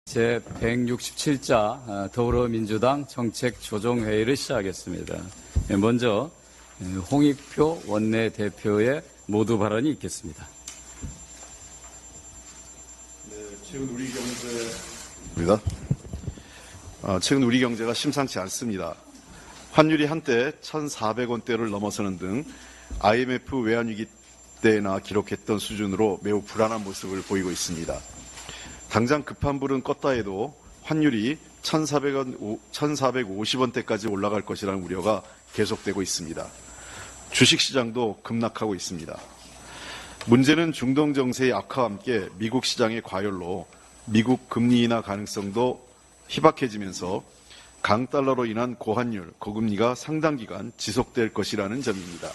제167자 더불어민주당 정책조정회의를 시작하겠습니다. 먼저 홍익표 원내대표의 모두 발언이 있겠습니다. 최근 우리 경제가 심상치 않습니다. 환율이 한때 1,400원대를 넘어서는 등 IMF 외환위기 때나 기록했던 수준으로 매우 불안한 모습을 보이고 있습니다. 당장 급한 불은 껐다 해도 환율이 1,450원대까지 올라갈 것이라는 우려가 계속되고 있습니다. 주식시장도 급락하고 있습니다. 문제는 중동 정세의 악화와 함께 미국 시장의 과열로 미국 금리 인하 가능성도 희박해지면서 강달러로 인한 고환율, 고금리가 상당 기간 지속될 것이라는 점입니다.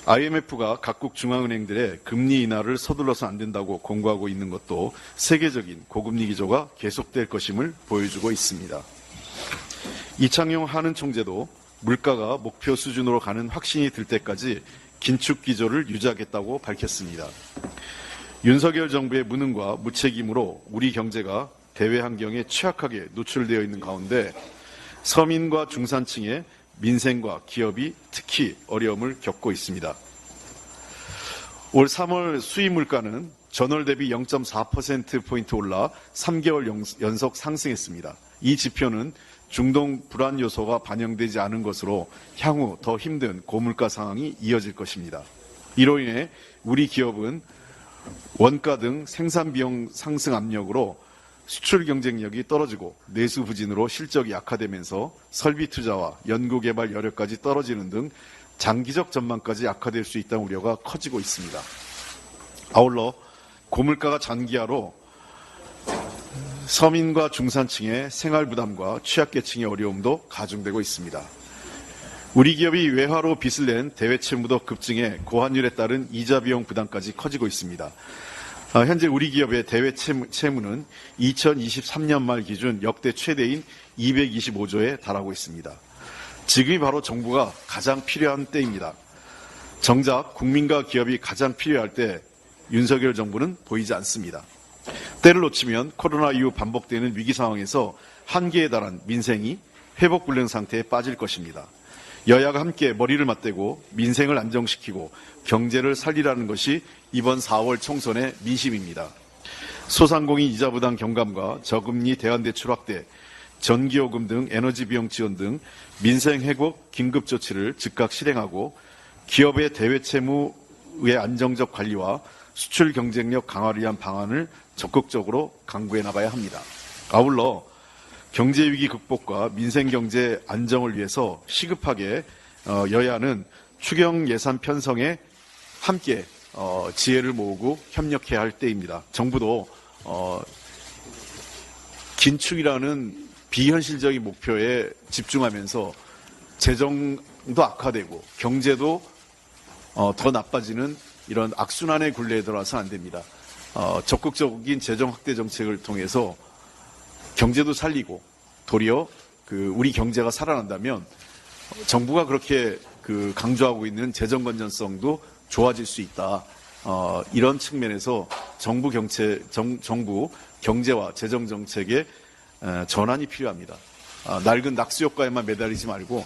IMF가 각국 중앙은행들의 금리 인하를 서둘러서 안 된다고 공고하고 있는 것도 세계적인 고금리 기조가 계속될 것임을 보여주고 있습니다. 이창용 한은 총재도 물가가 목표 수준으로 가는 확신이 들 때까지 긴축 기조를 유지하겠다고 밝혔습니다. 윤석열 정부의 무능과 무책임으로 우리 경제가 대외 환경에 취약하게 노출되어 있는 가운데 서민과 중산층의 민생과 기업이 특히 어려움을 겪고 있습니다. 올 3월 수입 물가는 전월 대비 0.4%포인트 올라 3개월 연속 상승했습니다. 이 지표는 중동 불안 요소가 반영되지 않은 것으로 향후 더 힘든 고물가 상황이 이어질 것입니다. 이로 인해 우리 기업은 원가 등 생산 비용 상승 압력으로 수출 경쟁력이 떨어지고 내수 부진으로 실적이 약화되면서 설비 투자와 연구개발 여력까지 떨어지는 등 장기적 전망까지 악화될 수 있다는 우려가 커지고 있습니다. 아울러 고물가가 장기화로 서민과 중산층의 생활 부담과 취약계층의 어려움도 가중되고 있습니다. 우리 기업이 외화로 빚을 낸 대외 채무도 급증해 고환율에 따른 이자 비용 부담까지 커지고 있습니다. 현재 우리 기업의 대외 채무는 2023년 말 기준 역대 최대인 225조에 달하고 있습니다. 지금이 바로 정부가 가장 필요한 때입니다. 정작 국민과 기업이 가장 필요할 때 윤석열 정부는 보이지 않습니다. 때를 놓치면 코로나 이후 반복되는 위기 상황에서 한계에 달한 민생이 회복 불능 상태에 빠질 것입니다. 여야가 함께 머리를 맞대고 민생을 안정시키고 경제를 살리라는 것이 이번 4월 총선의 민심입니다. 소상공인 이자 부담 경감과 저금리 대환대출 확대, 전기요금 등 에너지 비용 지원 등 민생 회복 긴급 조치를 즉각 실행하고 기업의 대외 채무의 안정적 관리와 수출 경쟁력 강화를 위한 방안을 적극적으로 강구해 나가야 합니다. 아울러 경제위기 극복과 민생경제 안정을 위해서 시급하게 여야는 추경 예산 편성에 함께 지혜를 모으고 협력해야 할 때입니다. 정부도 긴축이라는 비현실적인 목표에 집중하면서 재정도 악화되고 경제도 더 나빠지는 이런 악순환의 굴레에 들어와서 안 됩니다. 적극적인 재정 확대 정책을 통해서 경제도 살리고 도리어 우리 경제가 살아난다면 정부가 그렇게 강조하고 있는 재정 건전성도 좋아질 수 있다. 이런 측면에서 정부 경제와 재정 정책의 전환이 필요합니다. 낡은 낙수 효과에만 매달리지 말고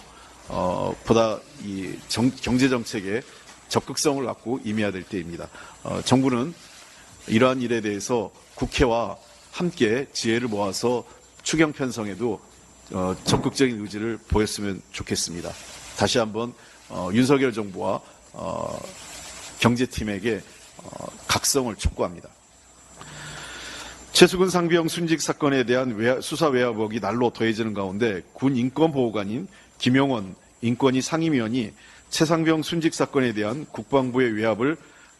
보다 이 경제 정책에 적극성을 갖고 임해야 될 때입니다. 정부는 이러한 일에 대해서 국회와 함께 지혜를 모아서 추경 편성에도 적극적인 의지를 보였으면 좋겠습니다. 다시 한번 윤석열 정부와 경제팀에게 각성을 촉구합니다. 최수근 상병 순직 사건에 대한 수사 외화복이 날로 더해지는 가운데 군 인권보호관인 김용원 인권위 상임위원이 최상병 순직 사건에 대한 국방부의 외압을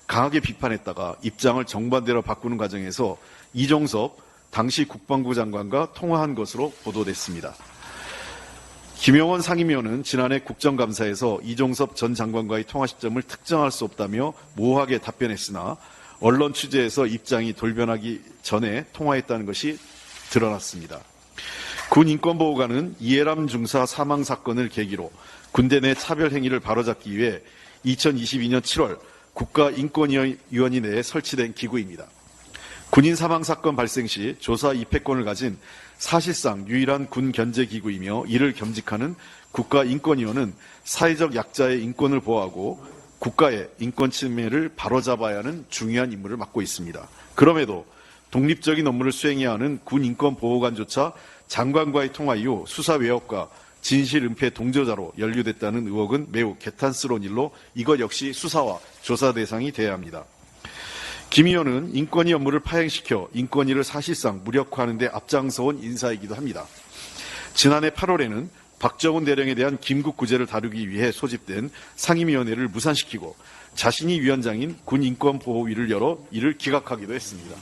강하게 비판했다가 입장을 정반대로 바꾸는 과정에서 이종섭 당시 국방부 장관과 통화한 것으로 보도됐습니다. 김용원 상임위원은 지난해 국정감사에서 이종섭 전 장관과의 통화 시점을 특정할 수 없다며 모호하게 답변했으나 언론 취재에서 입장이 돌변하기 전에 통화했다는 것이 드러났습니다. 군 인권보호관은 이해람 중사 사망 사건을 계기로 군대 내 차별 행위를 바로잡기 위해 2022년 7월 국가인권위원회 내에 설치된 기구입니다. 군인 사망 사건 발생 시 조사 입회권을 가진 사실상 유일한 군 견제 기구이며 이를 겸직하는 국가인권위원회는 사회적 약자의 인권을 보호하고 국가의 인권 침해를 바로잡아야 하는 중요한 임무를 맡고 있습니다. 그럼에도 독립적인 업무를 수행해야 하는 군 인권보호관조차 장관과의 통화 이후 수사 외압과 진실 은폐 동조자로 연루됐다는 의혹은 매우 개탄스러운 일로 이것 역시 수사와 조사 대상이 돼야 합니다. 김 의원은 인권위 업무를 파행시켜 인권위를 사실상 무력화하는 데 앞장서온 인사이기도 합니다. 지난해 8월에는 박정훈 대령에 대한 김국 구제를 다루기 위해 소집된 상임위원회를 무산시키고 자신이 위원장인 군인권보호위를 열어 이를 기각하기도 했습니다.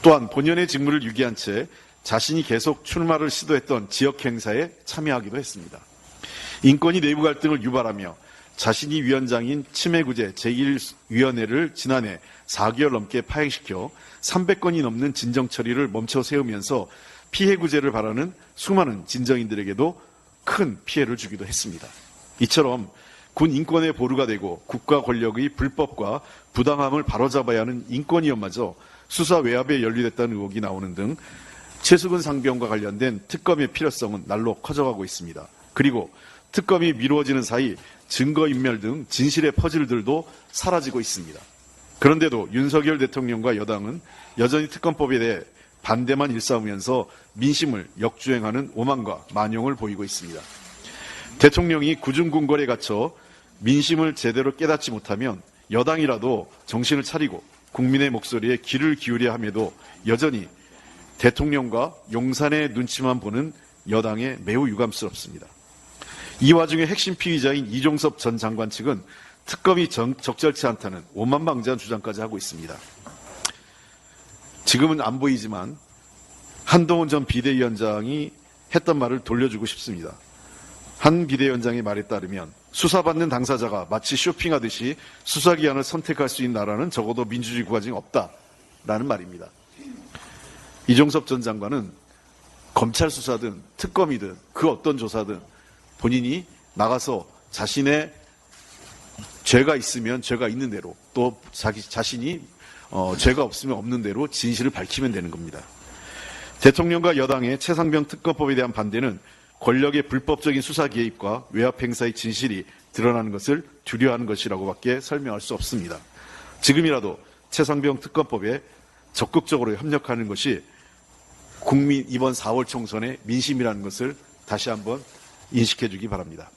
또한 본연의 직무를 유기한 채 자신이 계속 출마를 시도했던 지역 행사에 참여하기도 했습니다. 인권위 내부 갈등을 유발하며 자신이 위원장인 치매구제 제1위원회를 지난해 4개월 넘게 파행시켜 300건이 넘는 진정 처리를 멈춰 세우면서 피해 구제를 바라는 수많은 진정인들에게도 큰 피해를 주기도 했습니다. 이처럼 군 인권의 보루가 되고 국가 권력의 불법과 부당함을 바로잡아야 하는 인권위원마저 수사 외압에 연루됐다는 의혹이 나오는 등 최수근 상병과 관련된 특검의 필요성은 날로 커져가고 있습니다. 그리고 특검이 미루어지는 사이 증거인멸 등 진실의 퍼즐들도 사라지고 있습니다. 그런데도 윤석열 대통령과 여당은 여전히 특검법에 대해 반대만 일삼으면서 민심을 역주행하는 오만과 만용을 보이고 있습니다. 대통령이 구중궁궐에 갇혀 민심을 제대로 깨닫지 못하면 여당이라도 정신을 차리고 국민의 목소리에 귀를 기울여야 함에도 여전히 대통령과 용산의 눈치만 보는 여당에 매우 유감스럽습니다. 이 와중에 핵심 피의자인 이종섭 전 장관 측은 특검이 적절치 않다는 오만방자한 주장까지 하고 있습니다. 지금은 안 보이지만 한동훈 전 비대위원장이 했던 말을 돌려주고 싶습니다. 한 비대위원장의 말에 따르면 수사받는 당사자가 마치 쇼핑하듯이 수사기관을 선택할 수 있는 나라는 적어도 민주주의 국가 중에 없다라는 말입니다. 이종섭 전 장관은 검찰 수사든 특검이든 그 어떤 조사든 본인이 나가서 자신의 죄가 있으면 죄가 있는 대로 또 자신이 죄가 없으면 없는 대로 진실을 밝히면 되는 겁니다. 대통령과 여당의 최상병 특검법에 대한 반대는 권력의 불법적인 수사 개입과 외압 행사의 진실이 드러나는 것을 두려워하는 것이라고밖에 설명할 수 없습니다. 지금이라도 최상병 특검법에 적극적으로 협력하는 것이 국민 이번 4월 총선의 민심이라는 것을 다시 한번 인식해 주기 바랍니다.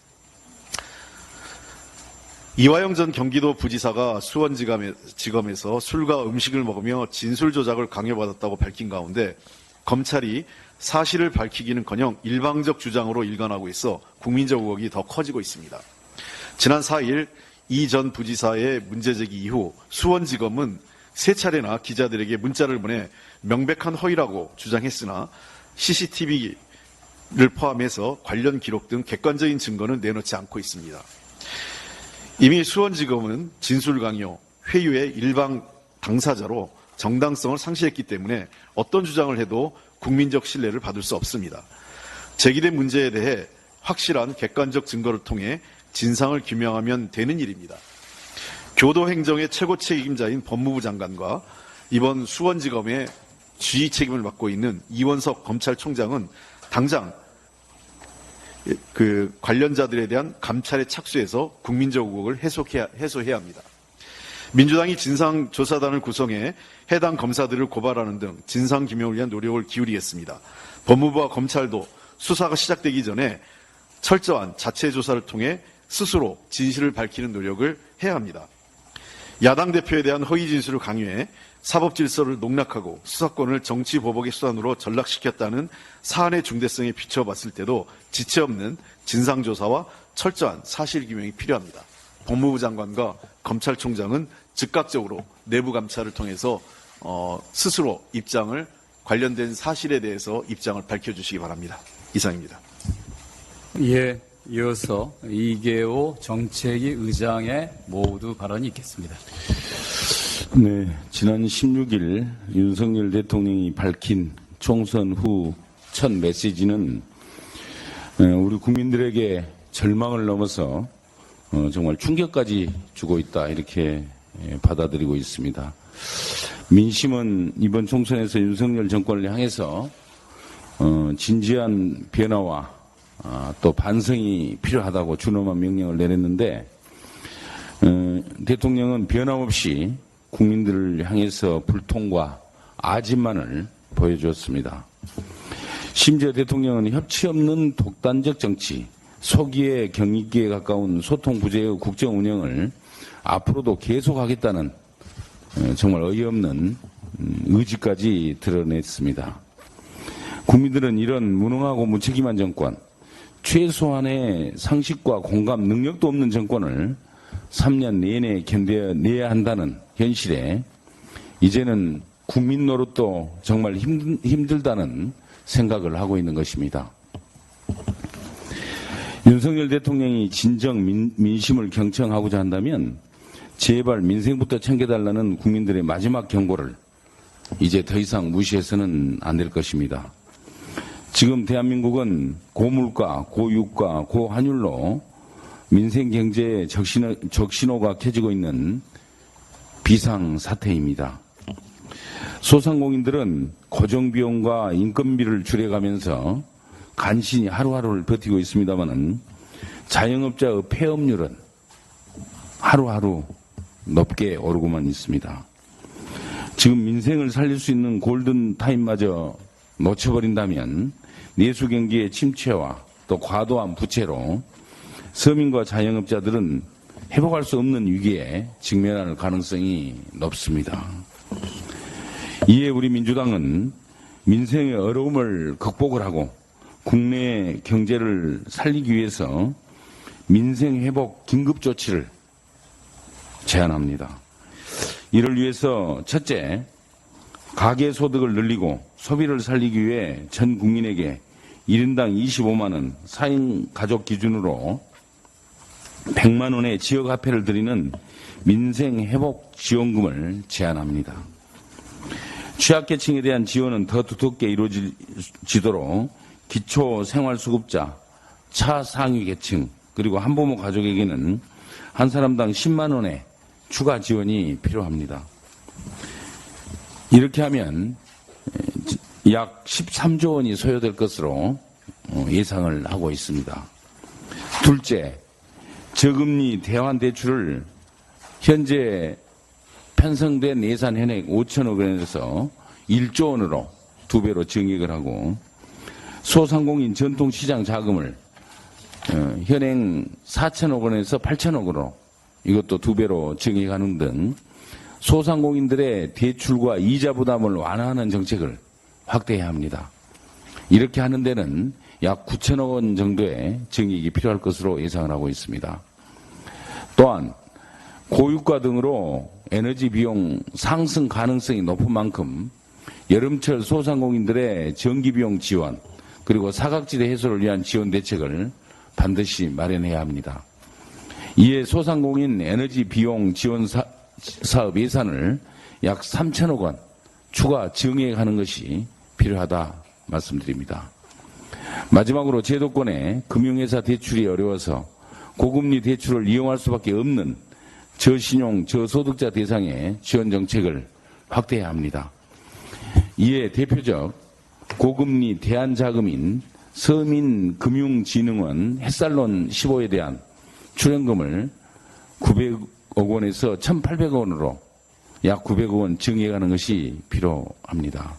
이화영 전 경기도 부지사가 수원지검에서 술과 음식을 먹으며 진술 조작을 강요받았다고 밝힌 가운데 검찰이 사실을 밝히기는커녕 일방적 주장으로 일관하고 있어 국민적 의혹이 더 커지고 있습니다. 지난 4일 이 전 부지사의 문제제기 이후 수원지검은 3차례나 기자들에게 문자를 보내 명백한 허위라고 주장했으나 CCTV를 포함해서 관련 기록 등 객관적인 증거는 내놓지 않고 있습니다. 이미 수원지검은 진술 강요, 회유의 일방 당사자로 정당성을 상실했기 때문에 어떤 주장을 해도 국민적 신뢰를 받을 수 없습니다. 제기된 문제에 대해 확실한 객관적 증거를 통해 진상을 규명하면 되는 일입니다. 교도행정의 최고 책임자인 법무부 장관과 이번 수원지검의 지휘 책임을 맡고 있는 이원석 검찰총장은 당장 그 관련자들에 대한 감찰에 착수해서 국민적 의혹을 해소해야 합니다. 민주당이 진상조사단을 구성해 해당 검사들을 고발하는 등 진상규명을 위한 노력을 기울이겠습니다. 법무부와 검찰도 수사가 시작되기 전에 철저한 자체 조사를 통해 스스로 진실을 밝히는 노력을 해야 합니다. 야당 대표에 대한 허위 진술을 강요해 사법 질서를 농락하고 수사권을 정치 보복의 수단으로 전락시켰다는 사안의 중대성에 비춰봤을 때도 지체 없는 진상조사와 철저한 사실규명이 필요합니다. 법무부 장관과 검찰총장은 즉각적으로 내부 감찰을 통해서 스스로 입장을 관련된 사실에 대해서 입장을 밝혀주시기 바랍니다. 이상입니다. 예, 이어서 이계호 정책위 의장의 모두 발언이 있겠습니다. 네, 지난 16일 윤석열 대통령이 밝힌 총선 후 첫 메시지는 우리 국민들에게 절망을 넘어서 정말 충격까지 주고 있다 이렇게 받아들이고 있습니다. 민심은 이번 총선에서 윤석열 정권을 향해서 진지한 변화와 또 반성이 필요하다고 준엄한 명령을 내렸는데 대통령은 변함없이 국민들을 향해서 불통과 아집만을 보여주었습니다. 심지어 대통령은 협치 없는 독단적 정치, 소기의 경익기에 가까운 소통 부재의 국정 운영을 앞으로도 계속하겠다는 정말 어이없는 의지까지 드러냈습니다. 국민들은 이런 무능하고 무책임한 정권, 최소한의 상식과 공감 능력도 없는 정권을 3년 내내 견뎌내야 한다는 현실에 이제는 국민 노릇도 정말 힘들다는 생각을 하고 있는 것입니다. 윤석열 대통령이 진정 민심을 경청하고자 한다면 제발 민생부터 챙겨달라는 국민들의 마지막 경고를 이제 더 이상 무시해서는 안 될 것입니다. 지금 대한민국은 고물가, 고유가, 고환율로 민생 경제에 적신호가 켜지고 있는 비상사태입니다. 소상공인들은 고정비용과 인건비를 줄여가면서 간신히 하루하루를 버티고 있습니다마는 자영업자의 폐업률은 하루하루 높게 오르고만 있습니다. 지금 민생을 살릴 수 있는 골든타임마저 놓쳐버린다면 내수경기의 침체와 또 과도한 부채로 서민과 자영업자들은 회복할 수 없는 위기에 직면할 가능성이 높습니다. 이에 우리 민주당은 민생의 어려움을 극복을 하고 국내 경제를 살리기 위해서 민생회복 긴급조치를 제안합니다. 이를 위해서 첫째, 가계소득을 늘리고 소비를 살리기 위해 전 국민에게 1인당 25만 원, 4인 가족 기준으로 100만 원의 지역화폐를 드리는 민생회복지원금을 제안합니다. 취약계층에 대한 지원은 더 두텁게 이루어지도록 기초생활수급자, 차상위계층, 그리고 한부모 가족에게는 한 사람당 10만 원의 추가 지원이 필요합니다. 이렇게 하면 약 13조 원이 소요될 것으로 예상을 하고 있습니다. 둘째, 저금리 대환대출을 현재 편성된 예산 현액 5천억 원에서 1조 원으로 2배로 증액을 하고 소상공인 전통시장 자금을 현행 4천억 원에서 8천억 원으로 이것도 2배로 증액하는 등 소상공인들의 대출과 이자 부담을 완화하는 정책을 확대해야 합니다. 이렇게 하는 데는 약 9천억 원 정도의 증액이 필요할 것으로 예상을 하고 있습니다. 또한 고유가 등으로 에너지 비용 상승 가능성이 높은 만큼 여름철 소상공인들의 전기비용 지원 그리고 사각지대 해소를 위한 지원 대책을 반드시 마련해야 합니다. 이에 소상공인 에너지 비용 지원 사업 예산을 약 3천억 원 추가 증액하는 것이 필요하다 말씀드립니다. 마지막으로 제도권의 금융회사 대출이 어려워서 고금리 대출을 이용할 수밖에 없는 저신용, 저소득자 대상의 지원 정책을 확대해야 합니다. 이에 대표적 고금리 대안자금인 서민금융진흥원 햇살론 15에 대한 출연금을 900억 원에서 1,800억 원으로 약 900억 원 증액하는 것이 필요합니다.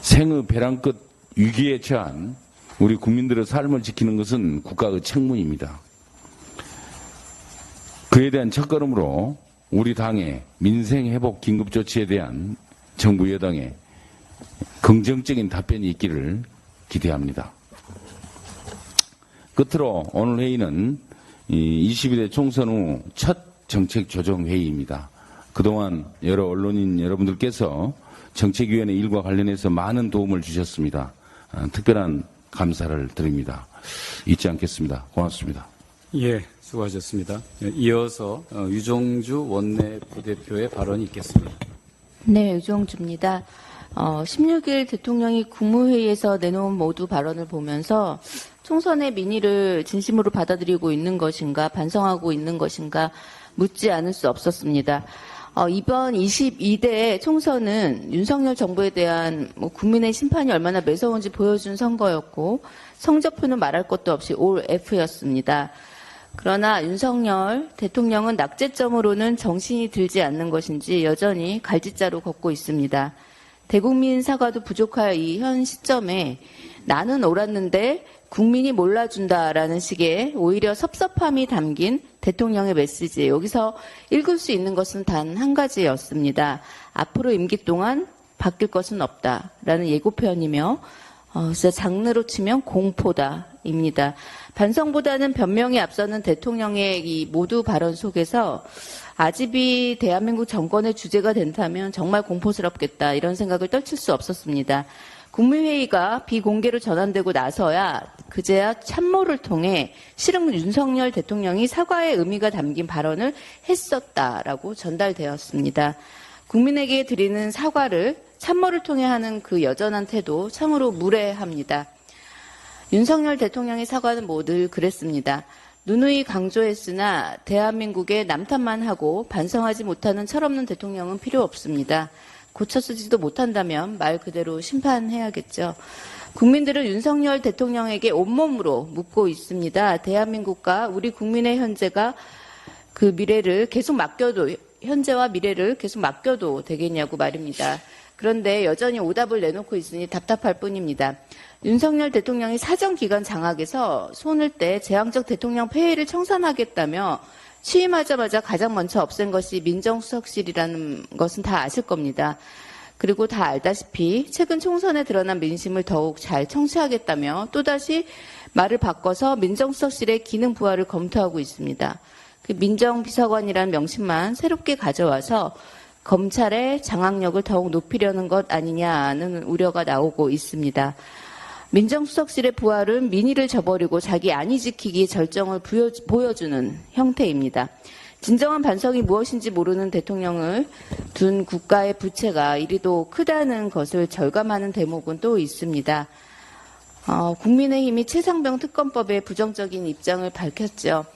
생의 벼랑 끝 위기에 처한 우리 국민들의 삶을 지키는 것은 국가의 책무입니다. 그에 대한 첫걸음으로 우리 당의 민생회복 긴급조치에 대한 정부 여당의 긍정적인 답변이 있기를 기대합니다. 끝으로 오늘 회의는 21대 총선 후 첫 정책조정회의입니다. 그동안 여러 언론인 여러분들께서 정책위원회 일과 관련해서 많은 도움을 주셨습니다. 특별한 감사를 드립니다. 잊지 않겠습니다. 고맙습니다. 예, 수고하셨습니다. 이어서 유정주 원내 부대표의 발언이 있겠습니다. 네, 유정주입니다. 16일 대통령이 국무회의에서 내놓은 모두 발언을 보면서 총선의 민의를 진심으로 받아들이고 있는 것인가 반성하고 있는 것인가 묻지 않을 수 없었습니다. 이번 22대 총선은 윤석열 정부에 대한 국민의 심판이 얼마나 매서운지 보여준 선거였고 성적표는 말할 것도 없이 올 F였습니다. 그러나 윤석열 대통령은 낙제점으로는 정신이 들지 않는 것인지 여전히 갈짓자로 걷고 있습니다. 대국민 사과도 부족할 이 현 시점에 나는 옳았는데 국민이 몰라준다라는 식의 오히려 섭섭함이 담긴 대통령의 메시지. 여기서 읽을 수 있는 것은 단 한 가지였습니다. 앞으로 임기 동안 바뀔 것은 없다라는 예고편이며 진짜 장르로 치면 공포다입니다. 반성보다는 변명이 앞서는 대통령의 이 모두 발언 속에서 아집이 대한민국 정권의 주제가 된다면 정말 공포스럽겠다 이런 생각을 떨칠 수 없었습니다. 국무회의가 비공개로 전환되고 나서야 그제야 참모를 통해 실은 윤석열 대통령이 사과의 의미가 담긴 발언을 했었다라고 전달되었습니다. 국민에게 드리는 사과를 참모를 통해 하는 그 여전한 태도 참으로 무례합니다. 윤석열 대통령의 사과는 뭐 늘 그랬습니다. 누누이 강조했으나 대한민국에 남탓만 하고 반성하지 못하는 철없는 대통령은 필요 없습니다. 고쳐쓰지도 못한다면 말 그대로 심판해야겠죠. 국민들은 윤석열 대통령에게 온몸으로 묻고 있습니다. 대한민국과 우리 국민의 현재가 그 미래를 계속 맡겨도 현재와 미래를 계속 맡겨도 되겠냐고 말입니다. 그런데 여전히 오답을 내놓고 있으니 답답할 뿐입니다. 윤석열 대통령이 사정기관 장악에서 손을 떼 제왕적 대통령 폐해를 청산하겠다며 취임하자마자 가장 먼저 없앤 것이 민정수석실이라는 것은 다 아실 겁니다. 그리고 다 알다시피 최근 총선에 드러난 민심을 더욱 잘 청취하겠다며 또다시 말을 바꿔서 민정수석실의 기능 부활을 검토하고 있습니다. 그 민정비서관이라는 명칭만 새롭게 가져와서 검찰의 장악력을 더욱 높이려는 것 아니냐는 우려가 나오고 있습니다. 민정수석실의 부활은 민의를 저버리고 자기 안위 지키기의 절정을 보여주는 형태입니다. 진정한 반성이 무엇인지 모르는 대통령을 둔 국가의 부채가 이리도 크다는 것을 절감하는 대목은 또 있습니다. 국민의힘이 최상병 특검법에 부정적인 입장을 밝혔죠.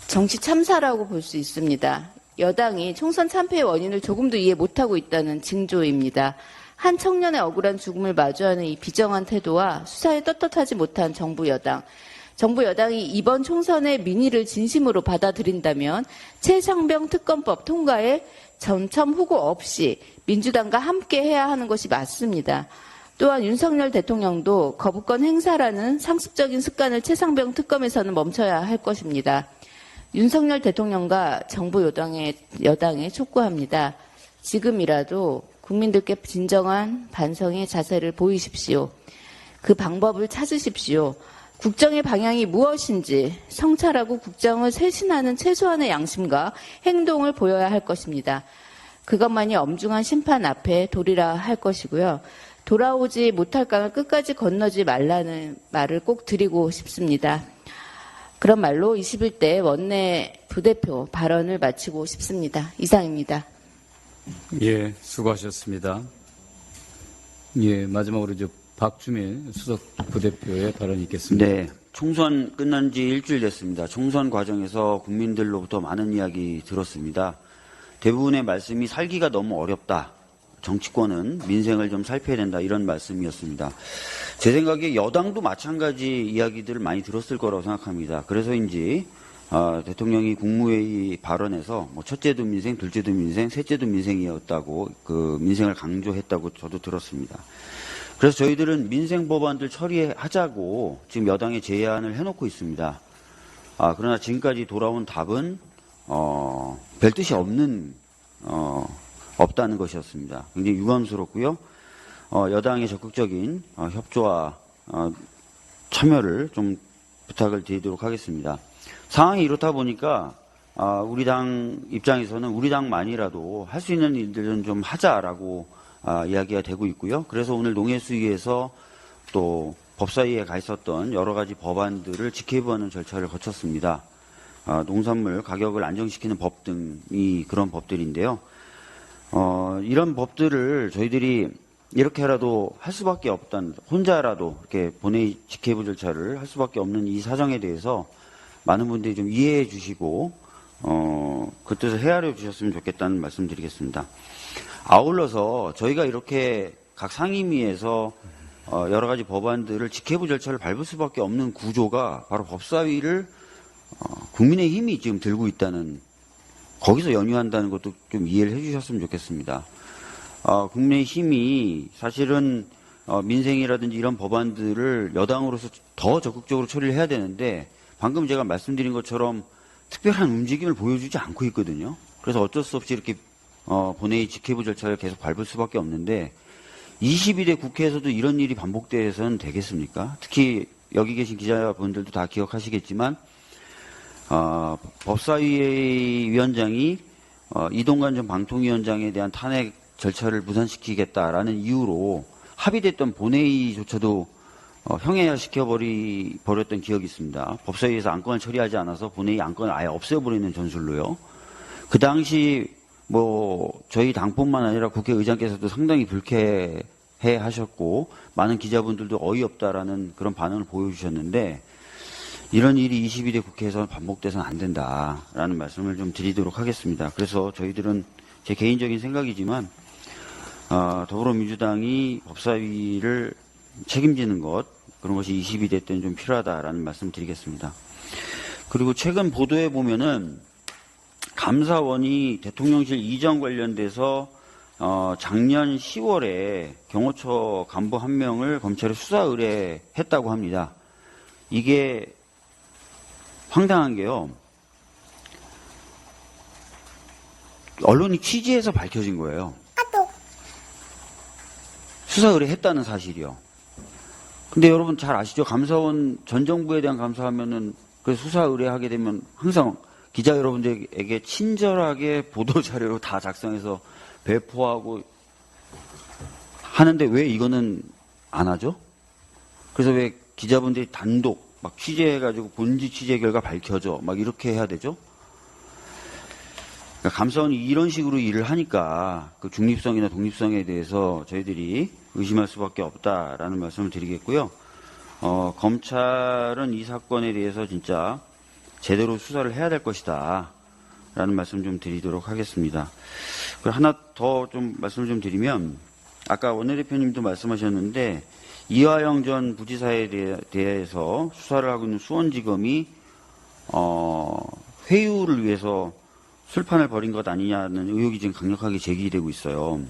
정치 참사라고 볼 수 있습니다. 여당이 총선 참패의 원인을 조금도 이해 못하고 있다는 징조입니다. 한 청년의 억울한 죽음을 마주하는 이 비정한 태도와 수사에 떳떳하지 못한 정부 여당이 이번 총선의 민의를 진심으로 받아들인다면 최상병 특검법 통과에 전첨 후고 없이 민주당과 함께 해야 하는 것이 맞습니다. 또한 윤석열 대통령도 거부권 행사라는 상습적인 습관을 최상병 특검에서는 멈춰야 할 것입니다. 윤석열 대통령과 정부 여당에 촉구합니다. 지금이라도 국민들께 진정한 반성의 자세를 보이십시오. 그 방법을 찾으십시오. 국정의 방향이 무엇인지 성찰하고 국정을 쇄신하는 최소한의 양심과 행동을 보여야 할 것입니다. 그것만이 엄중한 심판 앞에 도리라 할 것이고요. 돌아오지 못할 강을 끝까지 건너지 말라는 말을 꼭 드리고 싶습니다. 그런 말로 21대 원내 부대표 발언을 마치고 싶습니다. 이상입니다. 예, 수고하셨습니다. 예, 마지막으로 박주민 수석 부대표의 발언이 있겠습니다. 네, 총선 끝난 지 일주일 됐습니다. 총선 과정에서 국민들로부터 많은 이야기 들었습니다. 대부분의 말씀이 살기가 너무 어렵다. 정치권은 민생을 좀 살펴야 된다. 이런 말씀이었습니다. 제 생각에 여당도 마찬가지 이야기들을 많이 들었을 거라고 생각합니다. 그래서인지 대통령이 국무회의 발언에서 첫째도 민생, 둘째도 민생, 셋째도 민생이었다고 그 민생을 강조했다고 저도 들었습니다. 그래서 저희들은 민생 법안들 처리하자고 지금 여당에 제안을 해놓고 있습니다. 그러나 지금까지 돌아온 답은 별 뜻이 없다는 것이었습니다. 굉장히 유감스럽고요. 여당의 적극적인 협조와 참여를 좀 부탁을 드리도록 하겠습니다. 상황이 이렇다 보니까 우리 당 입장에서는 우리 당만이라도 할 수 있는 일들은 좀 하자라고 이야기가 되고 있고요. 그래서 오늘 농해수위에서 또 법사위에 가 있었던 여러 가지 법안들을 직회부하는 절차를 거쳤습니다. 농산물 가격을 안정시키는 법 등이 그런 법들인데요. 이런 법들을 저희들이 이렇게라도 할 수밖에 없던, 혼자라도 이렇게 본회의 직회부 절차를 할 수밖에 없는 이 사정에 대해서 많은 분들이 좀 이해해 주시고 그 뜻을 헤아려 주셨으면 좋겠다는 말씀 드리겠습니다. 아울러서 저희가 이렇게 각 상임위에서 여러 가지 법안들을 직회부 절차를 밟을 수밖에 없는 구조가 바로 법사위를 국민의힘이 지금 들고 있다는, 거기서 연유한다는 것도 좀 이해를 해주셨으면 좋겠습니다. 국민의힘이 사실은 민생이라든지 이런 법안들을 여당으로서 더 적극적으로 처리를 해야 되는데 방금 제가 말씀드린 것처럼 특별한 움직임을 보여주지 않고 있거든요. 그래서 어쩔 수 없이 이렇게 본회의 직회부 절차를 계속 밟을 수밖에 없는데 22대 국회에서도 이런 일이 반복돼서는 되겠습니까? 특히 여기 계신 기자분들도 다 기억하시겠지만 법사위 위원장이 이동관 전 방통위원장에 대한 탄핵 절차를 무산시키겠다라는 이유로 합의됐던 본회의조차도 형해시켜버렸던 기억이 있습니다. 법사위에서 안건을 처리하지 않아서 본회의 안건을 아예 없애버리는 전술로요. 그 당시 저희 당뿐만 아니라 국회의장께서도 상당히 불쾌해 하셨고 많은 기자분들도 어이없다라는 그런 반응을 보여주셨는데 이런 일이 22대 국회에서 반복돼서는 안 된다라는 말씀을 좀 드리도록 하겠습니다. 그래서 저희들은 제 개인적인 생각이지만 더불어민주당이 법사위를 책임지는 것, 그런 것이 22대 때는 좀 필요하다라는 말씀 드리겠습니다. 그리고 최근 보도에 보면은 감사원이 대통령실 이전 관련돼서 작년 10월에 경호처 간부 한 명을 검찰에 수사 의뢰했다고 합니다. 이게 황당한 게요. 언론이 취재해서 밝혀진 거예요. 수사 의뢰했다는 사실이요. 근데 여러분 잘 아시죠? 감사원 전 정부에 대한 감사하면은 그 수사 의뢰하게 되면 항상 기자 여러분들에게 친절하게 보도 자료로 다 작성해서 배포하고 하는데 왜 이거는 안 하죠? 그래서 왜 기자분들이 단독 막 취재해가지고 본지 취재 결과 밝혀져 막 이렇게 해야 되죠? 그러니까 감사원이 이런 식으로 일을 하니까 그 중립성이나 독립성에 대해서 저희들이 의심할 수밖에 없다라는 말씀을 드리겠고요. 검찰은 이 사건에 대해서 진짜 제대로 수사를 해야 될 것이다 라는 말씀 좀 드리도록 하겠습니다. 그리고 하나 더 좀 말씀을 좀 드리면 아까 원내대표님도 말씀하셨는데 이화영 전 부지사에 대해서 수사를 하고 있는 수원지검이 회유를 위해서 술판을 벌인 것 아니냐는 의혹이 지금 강력하게 제기되고 있어요.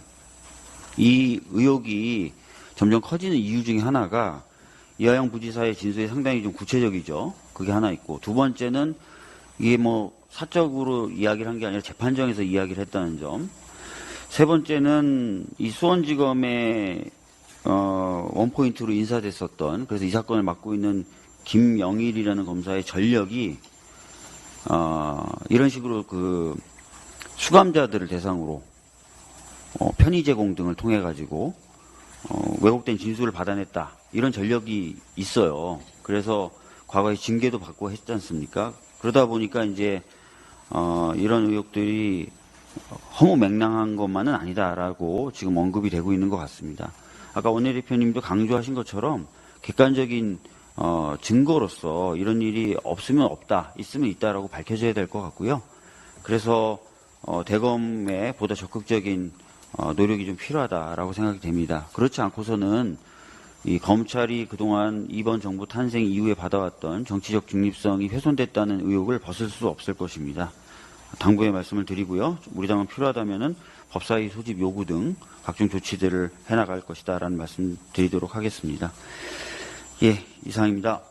이 의혹이 점점 커지는 이유 중에 하나가 이화영 부지사의 진술이 상당히 좀 구체적이죠. 그게 하나 있고 두 번째는 이게 사적으로 이야기를 한 게 아니라 재판정에서 이야기를 했다는 점. 세 번째는 이 수원지검에 원포인트로 인사됐었던, 그래서 이 사건을 맡고 있는 김영일이라는 검사의 전력이 이런 식으로 그 수감자들을 대상으로 편의 제공 등을 통해 가지고 왜곡된 진술을 받아냈다, 이런 전력이 있어요. 그래서 과거에 징계도 받고 했지 않습니까? 그러다 보니까 이제 이런 의혹들이 허무맹랑한 것만은 아니다라고 지금 언급이 되고 있는 것 같습니다. 아까 원내대표님도 강조하신 것처럼 객관적인 증거로서 이런 일이 없으면 없다, 있으면 있다라고 밝혀져야 될 것 같고요. 그래서 대검의 보다 적극적인 노력이 좀 필요하다라고 생각이 됩니다. 그렇지 않고서는 이 검찰이 그동안 이번 정부 탄생 이후에 받아왔던 정치적 중립성이 훼손됐다는 의혹을 벗을 수 없을 것입니다. 당부의 말씀을 드리고요. 우리 당은 필요하다면은 법사위 소집 요구 등 각종 조치들을 해나갈 것이다라는 말씀 드리도록 하겠습니다. 예, 이상입니다.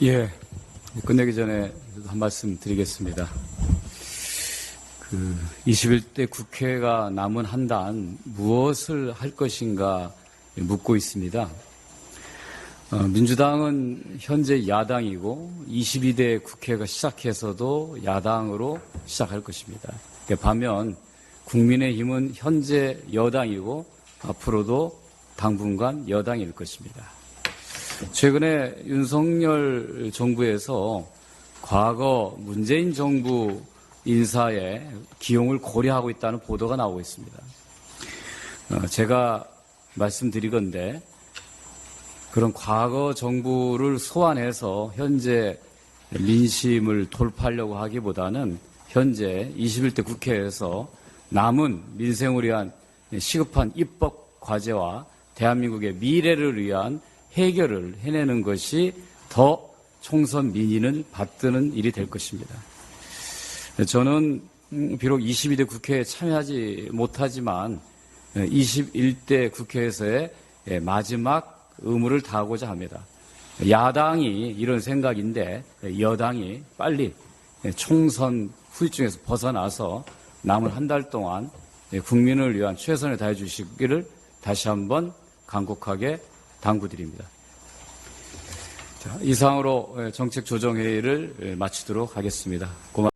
예, 끝내기 전에 한 말씀 드리겠습니다. 21대 국회가 남은 한 단 무엇을 할 것인가 묻고 있습니다. 민주당은 현재 야당이고 22대 국회가 시작해서도 야당으로 시작할 것입니다. 반면 국민의힘은 현재 여당이고 앞으로도 당분간 여당일 것입니다. 최근에 윤석열 정부에서 과거 문재인 정부 인사의 기용을 고려하고 있다는 보도가 나오고 있습니다. 제가 말씀드리건대 그런 과거 정부를 소환해서 현재 민심을 돌파하려고 하기보다는 현재 21대 국회에서 남은 민생을 위한 시급한 입법 과제와 대한민국의 미래를 위한 해결을 해내는 것이 더 총선 민의를 받드는 일이 될 것입니다. 저는 비록 22대 국회에 참여하지 못하지만 21대 국회에서의 마지막 의무를 다하고자 합니다. 야당이 이런 생각인데 여당이 빨리 총선 후유증에서 벗어나서 남은 한 달 동안 국민을 위한 최선을 다해 주시기를 다시 한번 간곡하게 당부드립니다. 자, 이상으로 정책조정회의를 마치도록 하겠습니다. 고맙습니다.